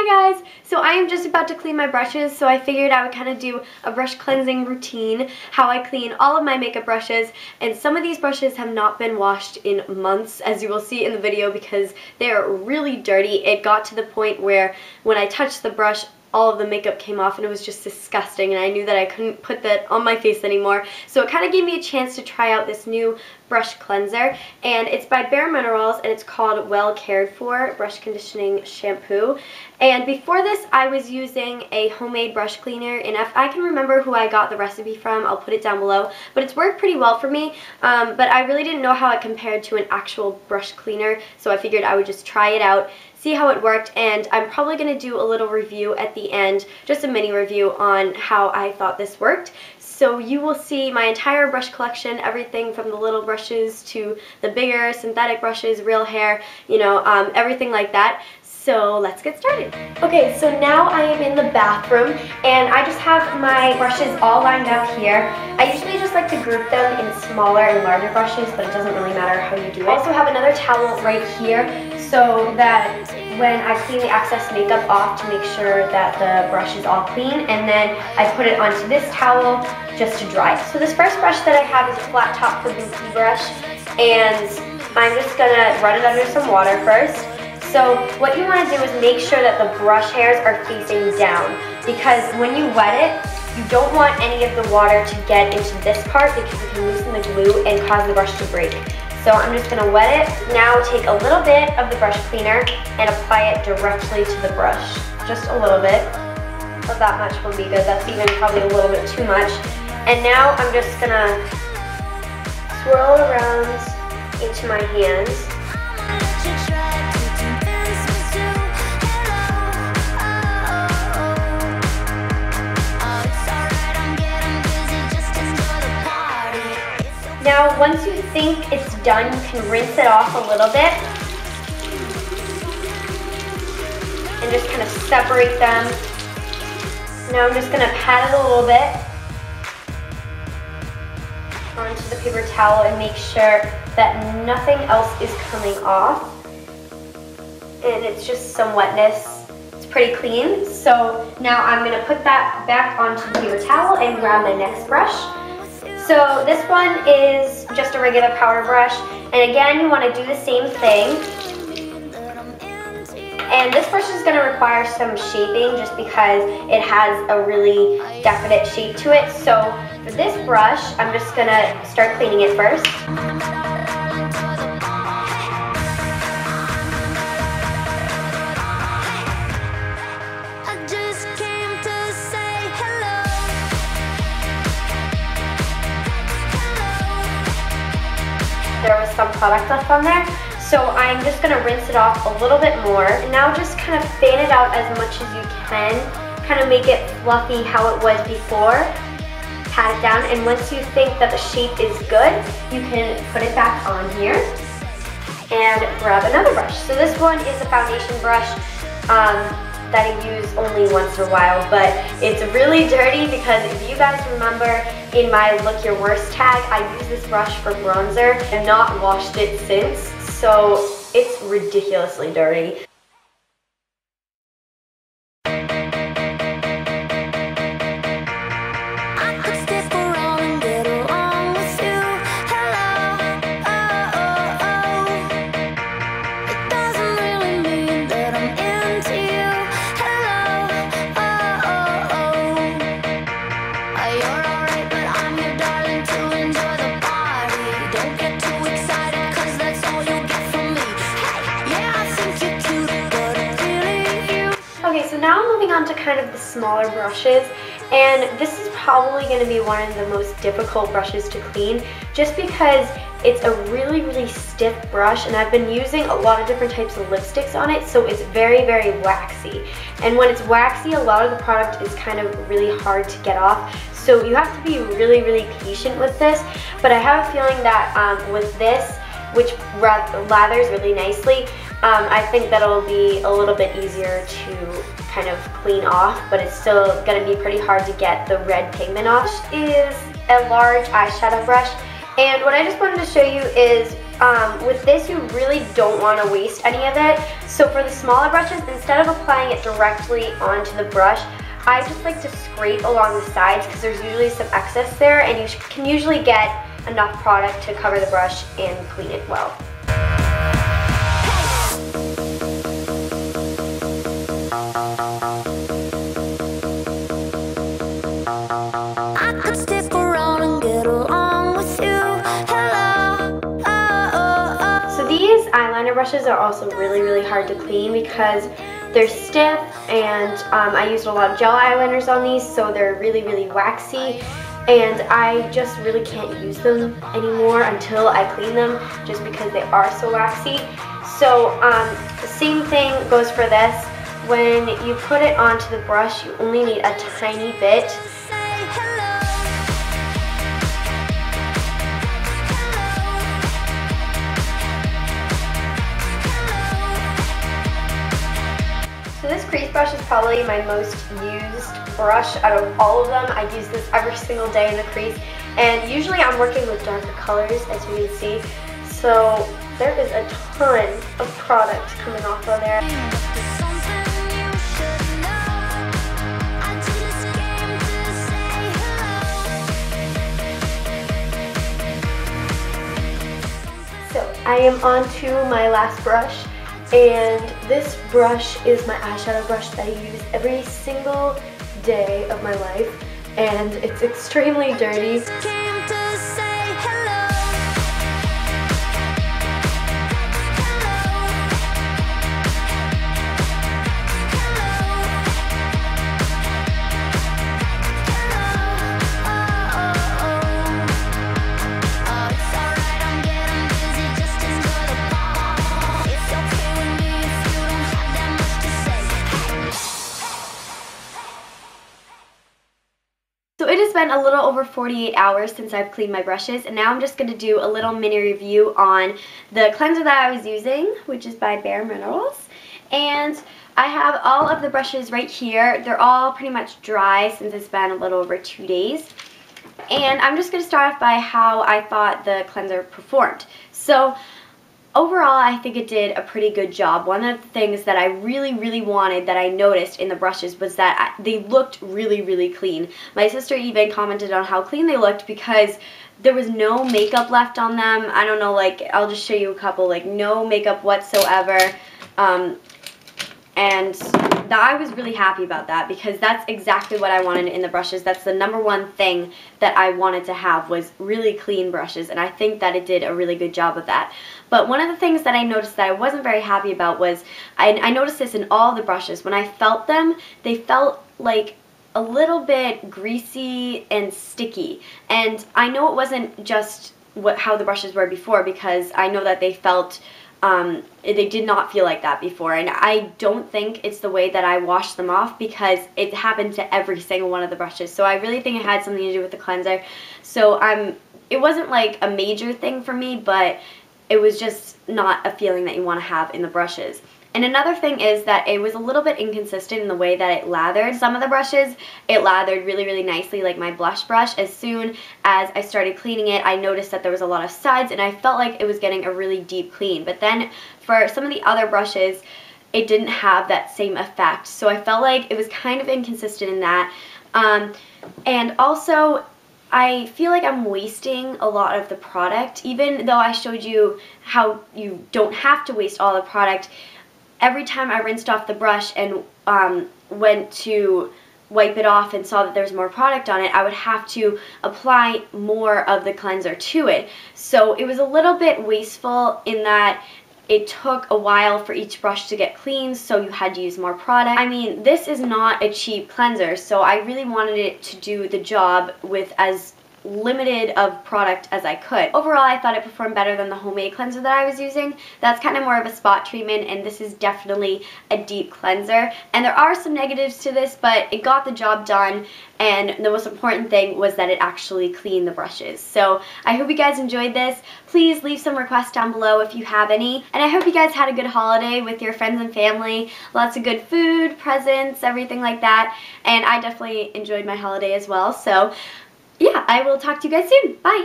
Hi guys! So I am just about to clean my brushes, so I figured I would kind of do a brush cleansing routine, how I clean all of my makeup brushes, and some of these brushes have not been washed in months, as you will see in the video, because they are really dirty. It got to the point where when I touched the brush, all of the makeup came off and it was just disgusting, and I knew that I couldn't put that on my face anymore. So it kind of gave me a chance to try out this new brush cleanser, and it's by Bare Minerals and it's called Well Cared For Brush Conditioning Shampoo. And before this I was using a homemade brush cleaner, and if I can remember who I got the recipe from, I'll put it down below, but it's worked pretty well for me. But I really didn't know how it compared to an actual brush cleaner, so I figured I would just try it out, see how it worked, and I'm probably going to do a little review at the end, just a mini review on how I thought this worked. So you will see my entire brush collection, everything from the little brushes to the bigger synthetic brushes, real hair, you know, everything like that. So let's get started. Okay, so now I am in the bathroom and I just have my brushes all lined up here. I usually just like to group them in smaller and larger brushes, but it doesn't really matter how you do it. I also have another towel right here so that when I clean the excess makeup off, to make sure that the brush is all clean, and then I put it onto this towel just to dry. So this first brush that I have is a flat top kabuki brush, and I'm just gonna run it under some water first. So what you want to do is make sure that the brush hairs are facing down, because when you wet it, you don't want any of the water to get into this part because it can loosen the glue and cause the brush to break. So I'm just going to wet it. Now take a little bit of the brush cleaner and apply it directly to the brush. Just a little bit. But that much will be good. That's even probably a little bit too much. And now I'm just going to swirl it around into my hands. Now, once you think it's done, you can rinse it off a little bit and just kind of separate them. Now I'm just going to pat it a little bit onto the paper towel and make sure that nothing else is coming off. And it's just some wetness. It's pretty clean. So now I'm going to put that back onto the paper towel and grab my next brush. So this one is just a regular powder brush, and again you want to do the same thing. And this brush is going to require some shaping just because it has a really definite shape to it. So for this brush, I'm just going to start cleaning it first. There was some product left on there, so I'm just going to rinse it off a little bit more, and now just kind of fan it out as much as you can, kind of make it fluffy how it was before, pat it down, and once you think that the shape is good, you can put it back on here and grab another brush. So this one is a foundation brush that I use only once in a while, but it's really dirty because if you guys remember in my Look Your Worst tag, I used this brush for bronzer and not washed it since, so it's ridiculously dirty. Okay, so now I'm moving on to kind of the smaller brushes, and this is probably going to be one of the most difficult brushes to clean just because it's a really stiff brush, and I've been using a lot of different types of lipsticks on it, so it's very waxy. And when it's waxy, a lot of the product is kind of really hard to get off, so you have to be really patient with this. But I have a feeling that with this, which lathers really nicely, I think that'll be a little bit easier to kind of clean off, but it's still going to be pretty hard to get the red pigment off. This is a large eyeshadow brush, and what I just wanted to show you is with this you really don't want to waste any of it. So for the smaller brushes, instead of applying it directly onto the brush, I just like to scrape along the sides because there's usually some excess there, and you can usually get enough product to cover the brush and clean it well. Eyeliner brushes are also really hard to clean because they're stiff, and I used a lot of gel eyeliners on these, so they're really waxy, and I just really can't use them anymore until I clean them just because they are so waxy. So the same thing goes for this. When you put it onto the brush, you only need a tiny bit. So this crease brush is probably my most used brush out of all of them. I use this every single day in the crease, and usually I'm working with darker colors, as you can see. So there is a ton of product coming off of there. So I am on to my last brush. And this brush is my eyeshadow brush that I use every single day of my life, and it's extremely dirty. So it has been a little over 48 hours since I've cleaned my brushes, and now I'm just going to do a little mini review on the cleanser that I was using, which is by Bare Minerals. And I have all of the brushes right here. They're all pretty much dry since it's been a little over 2 days. And I'm just going to start off by how I thought the cleanser performed. So overall, I think it did a pretty good job. One of the things that I really wanted that I noticed in the brushes was that they looked really clean. My sister even commented on how clean they looked because there was no makeup left on them. I don't know, like, I'll just show you a couple, like no makeup whatsoever. And I was really happy about that because that's exactly what I wanted in the brushes. That's the #1 thing that I wanted to have, was really clean brushes, and I think that it did a really good job of that. But one of the things that I noticed that I wasn't very happy about was, I noticed this in all the brushes, when I felt them, they felt like a little bit greasy and sticky. And I know it wasn't just how the brushes were before, because I know that they felt they did not feel like that before, and I don't think it's the way that I washed them off, because it happened to every single one of the brushes. So I really think it had something to do with the cleanser. So it wasn't like a major thing for me, but it was just not a feeling that you want to have in the brushes. And another thing is that it was a little bit inconsistent in the way that it lathered. Some of the brushes, it lathered really nicely, like my blush brush. As soon as I started cleaning it, I noticed that there was a lot of suds, and I felt like it was getting a really deep clean. But then for some of the other brushes, it didn't have that same effect. So I felt like it was kind of inconsistent in that. And also, I feel like I'm wasting a lot of the product. Even though I showed you how you don't have to waste all the product, every time I rinsed off the brush and went to wipe it off and saw that there was more product on it, I would have to apply more of the cleanser to it. So it was a little bit wasteful in that it took a while for each brush to get clean, so you had to use more product. I mean, this is not a cheap cleanser, so I really wanted it to do the job with as limited of product as I could. Overall, I thought it performed better than the homemade cleanser that I was using. That's kind of more of a spot treatment, and this is definitely a deep cleanser. And there are some negatives to this, but it got the job done, and the most important thing was that it actually cleaned the brushes. So I hope you guys enjoyed this. Please leave some requests down below if you have any. And I hope you guys had a good holiday with your friends and family. Lots of good food, presents, everything like that. And I definitely enjoyed my holiday as well. So yeah, I will talk to you guys soon. Bye!